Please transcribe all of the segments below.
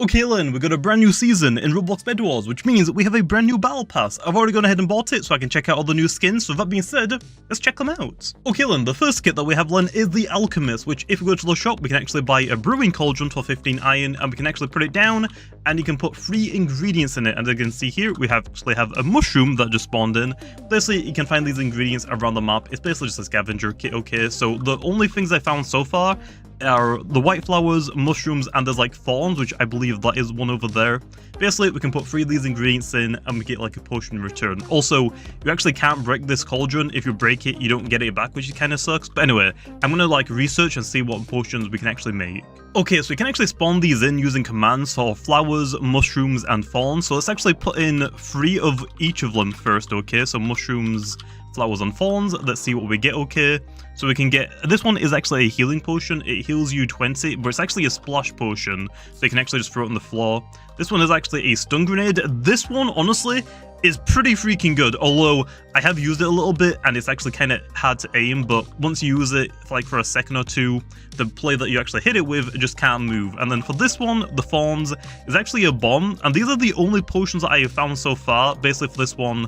Okay Lynn, we got a brand new season in Roblox Bedwars, which means that we have a brand new battle pass. I've already gone ahead and bought it so I can check out all the new skins, so with that being said, let's check them out. Okay Lynn, the first kit that we have Lynn is the Alchemist, which if we go to the shop we can actually buy a brewing cauldron for 15 iron and we can actually put it down and you can put 3 ingredients in it. And as you can see here, we actually have a mushroom that just spawned in. Basically, you can find these ingredients around the map. It's basically just a scavenger kit, okay? So the only things I found so far are the white flowers, mushrooms, and there's like thorns, which I believe that is one over there. Basically, we can put 3 of these ingredients in and we get like a potion in return. Also, you actually can't break this cauldron. If you break it, you don't get it back, which kind of sucks. But anyway, I'm gonna like research and see what potions we can actually make. Okay, so we can actually spawn these in using commands for flowers, mushrooms, and thorns. So let's actually put in 3 of each of them first, okay? So mushrooms, flowers, and thorns. Let's see what we get, okay? So we can get, this one is actually a healing potion. It heals you 20, but it's actually a splash potion. So you can actually just throw it on the floor. This one is actually a stun grenade. This one, honestly, is pretty freaking good. Although I have used it a little bit and it's actually kind of hard to aim. But once you use it for a second or two, the player that you actually hit it with just can't move. And then for this one, the thorns is actually a bomb. And these are the only potions that I have found so far. Basically for this one,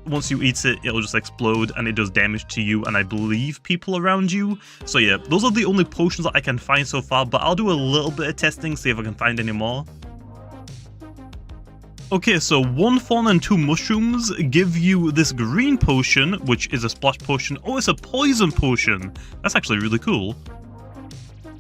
once you eat it, it'll just explode and it does damage to you and I believe people around you. So yeah, those are the only potions that I can find so far, but I'll do a little bit of testing, see if I can find any more. Okay, so 1 thorn and 2 mushrooms give you this green potion, which is a splash potion. Oh, it's a poison potion. That's actually really cool.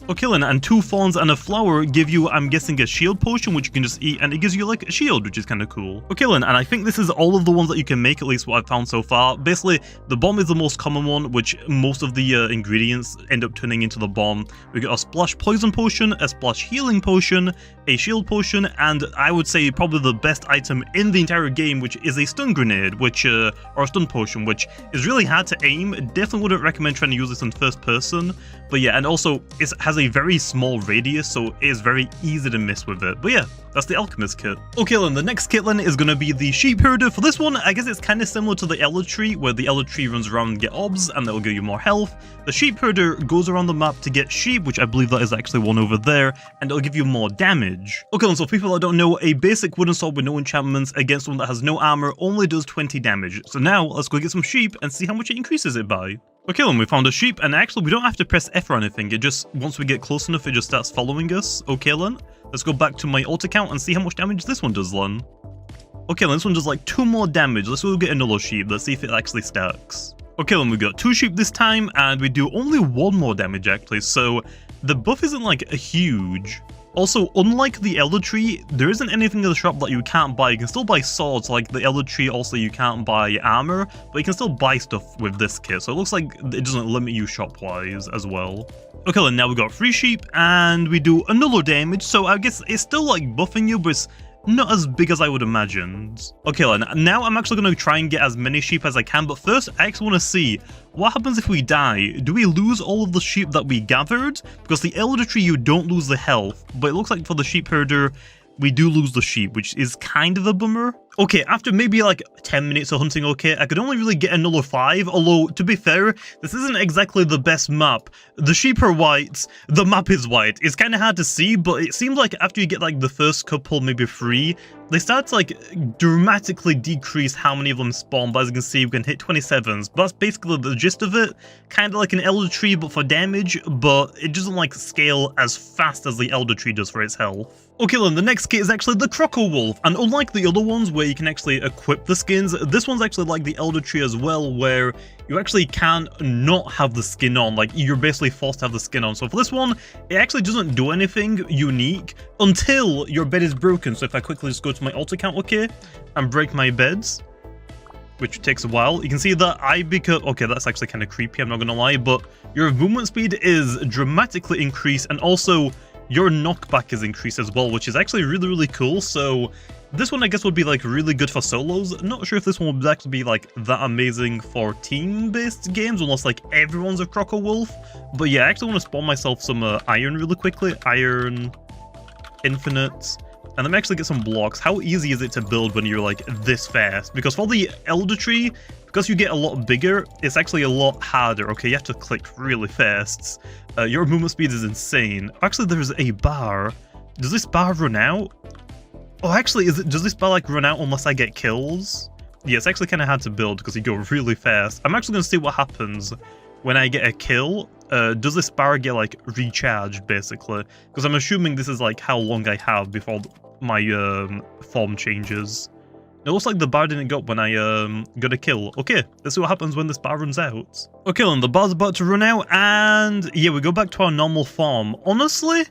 Okay, and 2 thorns and a flower give you, I'm guessing, a shield potion, which you can just eat, and it gives you, like, a shield, which is kind of cool. Okay, and I think this is all of the ones that you can make, at least what I've found so far. Basically, the bomb is the most common one, which most of the ingredients end up turning into the bomb. We got a splash poison potion, a splash healing potion, a shield potion, and I would say probably the best item in the entire game, which is a stun grenade, which, or a stun potion, which is really hard to aim. Definitely wouldn't recommend trying to use this in first person. But yeah, and also, it has a very small radius, so it is very easy to miss with it. But yeah, that's the Alchemist kit. Okay, then the next kit then is going to be the Sheepherder. For this one, I guess it's kind of similar to the Elder Tree, where the Elder Tree runs around and get obs, and that'll give you more health. The Sheepherder goes around the map to get sheep, which I believe that is actually one over there, and it'll give you more damage. Okay, then, so people that don't know, a basic wooden sword with no enchantments against one that has no armor only does 20 damage. So now, let's go get some sheep and see how much it increases it by. Okay, then we found a sheep, and actually we don't have to press F or anything, it just, once we get close enough, it just starts following us. Okay, then, let's go back to my alt account and see how much damage this one does, then. Okay, then this one does like 2 more damage. Let's go get another sheep, let's see if it actually stacks. Okay, then we got 2 sheep this time, and we do only 1 more damage actually, so the buff isn't like a huge. Also, unlike the Elder Tree, there isn't anything in the shop that you can't buy. You can still buy swords, like the Elder Tree. Also, you can't buy armor, but you can still buy stuff with this kit. So it looks like it doesn't limit you shop-wise as well. Okay, then now we got 3 sheep, and we do another damage. So I guess it's still like buffing you, but it's not as big as I would imagined. Okay, then now I'm actually going to try and get as many sheep as I can, but first I actually want to see what happens if we die. Do we lose all of the sheep that we gathered? Because the Elder Tree, you don't lose the health, but it looks like for the Sheepherder, we do lose the sheep, which is kind of a bummer. Okay, after maybe like 10 minutes of hunting, okay, I could only really get another 5, although, to be fair, this isn't exactly the best map. The sheep are white, the map is white. It's kind of hard to see, but it seems like after you get like the first couple, maybe 3, they start to like dramatically decrease how many of them spawn, but as you can see, we can hit 27s. But that's basically the gist of it. Kind of like an Elder Tree, but for damage, but it doesn't like scale as fast as the Elder Tree does for its health. Okay, then the next kit is actually the Croco Wolf, and unlike the other ones where you can actually equip the skins, this one's actually like the Elder Tree as well, where you actually can't not have the skin on. Like, you're basically forced to have the skin on. So for this one, it actually doesn't do anything unique until your bed is broken. So if I quickly just go to my alt account, okay, and break my beds, which takes a while, you can see that I become, okay, that's actually kind of creepy, I'm not gonna lie, but your movement speed is dramatically increased, and also your knockback is increased as well, which is actually really, really cool. So this one, I guess, would be like really good for solos. Not sure if this one would actually be like that amazing for team-based games, unless like everyone's a Croco Wolf. But yeah, I actually want to spawn myself some iron really quickly. Iron, infinite, and let me actually get some blocks. How easy is it to build when you're like this fast? Because for the Elder Tree, because you get a lot bigger, it's actually a lot harder. Okay, you have to click really fast. Your movement speed is insane. Actually, there's a bar Does this bar run out? Oh, actually, does this bar like run out unless I get kills? Yeah, it's actually kind of hard to build because you go really fast. I'm actually going to see what happens when I get a kill. Does this bar get like recharged basically? Because I'm assuming this is like how long I have before my form changes. It looks like the bar didn't go up when I got a kill. Okay, let's see what happens when this bar runs out. Okay, then the bar's about to run out, and yeah, we go back to our normal form. Honestly,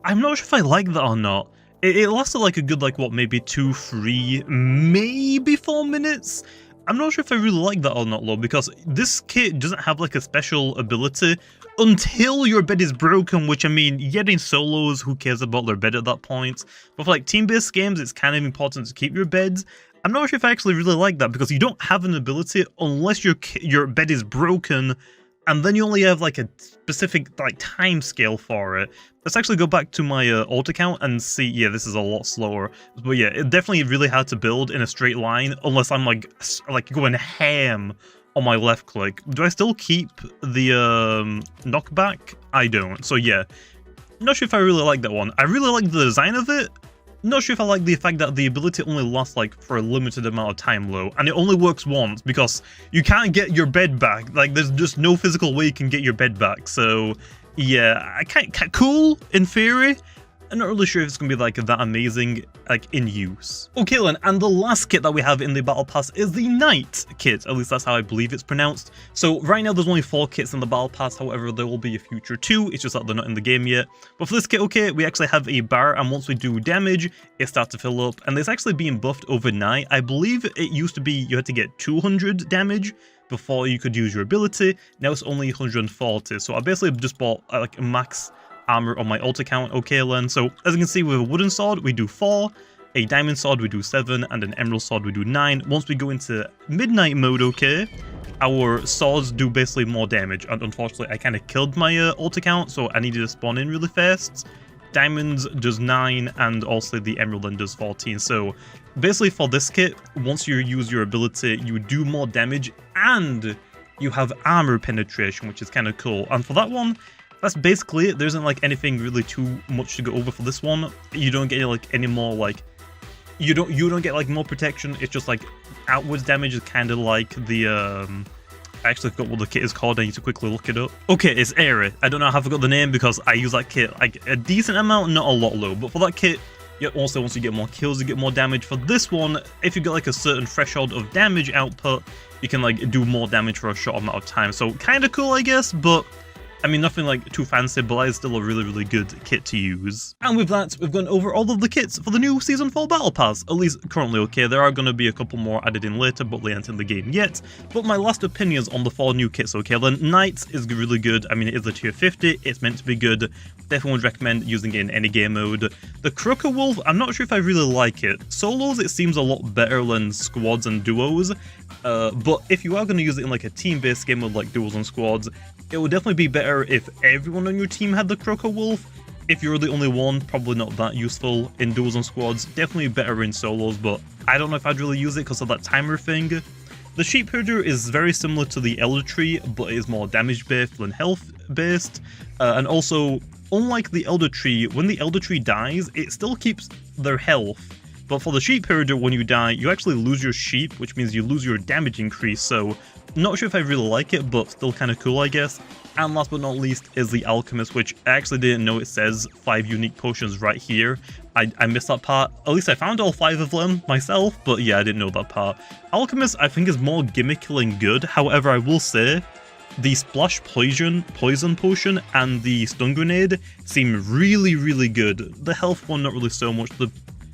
I'm not sure if I like that or not. It lasted like a good, like, what, maybe 2, 3, maybe 4 minutes? I'm not sure if I really like that or not, though, because this kit doesn't have, like, a special ability until your bed is broken, which, I mean, yet in solos, who cares about their bed at that point? But for, like, team-based games, it's kind of important to keep your beds. I'm not sure if I actually really like that, because you don't have an ability unless your bed is broken, and then you only have, like, a specific, like, time scale for it. Let's actually go back to my alt account and see. Yeah, this is a lot slower. But yeah, it definitely really hard to build in a straight line unless I'm, like going ham on my left click. Do I still keep the knockback? I don't. So yeah, not sure if I really like that one. I really like the design of it. Not sure if I like the fact that the ability only lasts like for a limited amount of time though, and it only works once because you can't get your bed back. Like there's just no physical way you can get your bed back. So yeah, I can't cool in theory. I'm not really sure if it's going to be like that amazing like in use. Okay then, and the last kit that we have in the battle pass is the Knight kit, at least that's how I believe it's pronounced. So right now there's only 4 kits in the battle pass, however there will be a future 2, it's just that they're not in the game yet. But for this kit, okay, we actually have a bar, and once we do damage, it starts to fill up, and it's actually being buffed overnight. I believe it used to be you had to get 200 damage before you could use your ability. Now it's only 140, so I basically just bought like a max armor on my alt account. Okay then, so as you can see, with a wooden sword we do 4, a diamond sword we do 7, and an emerald sword we do 9. Once we go into midnight mode, okay, our swords do basically more damage, and unfortunately I kind of killed my alt account, so I needed to spawn in really fast. Diamonds does 9, and also the emerald then does 14. So basically for this kit, once you use your ability, you do more damage and you have armor penetration, which is kind of cool. And for that one, that's basically it. There isn't like anything really too much to go over for this one. You don't get like any more like you don't get like more protection. It's just like outwards damage is kind of like the I actually forgot what the kit is called. I need to quickly look it up. Okay, it's Airy. I don't know how I forgot the name because I use that kit like a decent amount, not a lot though. But for that kit, yeah, also once you get more kills, you get more damage. For this one, if you get like a certain threshold of damage output, you can like do more damage for a short amount of time. So kind of cool, I guess, but I mean, nothing like too fancy, but that is still a really, really good kit to use. And with that, we've gone over all of the kits for the new Season 4 Battle Pass, at least currently, okay. There are going to be a couple more added in later, but they aren't in the game yet. But my last opinions on the 4 new kits, okay, then Knight is really good. I mean, it is a tier 50, it's meant to be good. Definitely would recommend using it in any game mode. The Crooked Wolf, I'm not sure if I really like it. Solos, it seems a lot better than squads and duos. But if you are going to use it in like a team-based game mode like duos and squads, it would definitely be better if everyone on your team had the Crooked Wolf. If you're the only one, probably not that useful in duos and squads. Definitely better in solos, but I don't know if I'd really use it because of that timer thing. The Sheepherder is very similar to the Elder Tree, but it is more damage-based than health-based. And also, unlike the Elder Tree, when the Elder Tree dies, it still keeps their health. But for the Sheepherder, when you die, you actually lose your sheep, which means you lose your damage increase, so not sure if I really like it, but still kind of cool, I guess. And last but not least is the Alchemist, which I actually didn't know it says 5 unique potions right here. I missed that part. At least I found all 5 of them myself, but yeah, I didn't know that part. Alchemist, I think, is more gimmicky and good. However, I will say the Splash Poison Potion and the Stun Grenade seem really, really good. The health one, not really so much. The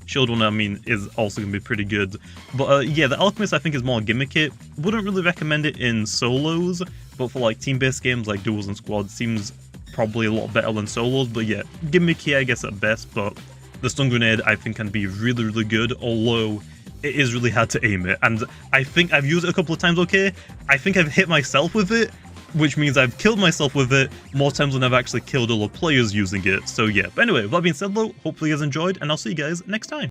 shield one, I mean, is also going to be pretty good. But yeah, the Alchemist, I think, is more gimmicky. Wouldn't really recommend it in solos, but for like team-based games like duos and squads, seems probably a lot better than solos. But yeah, gimmicky, I guess, at best. But the Stun Grenade, I think, can be really, really good, although it is really hard to aim it. And I think I've used it a couple of times, okay? I think I've hit myself with it, which means I've killed myself with it more times than I've actually killed other players using it. So yeah, but anyway, with that being said though, hopefully you guys enjoyed, and I'll see you guys next time.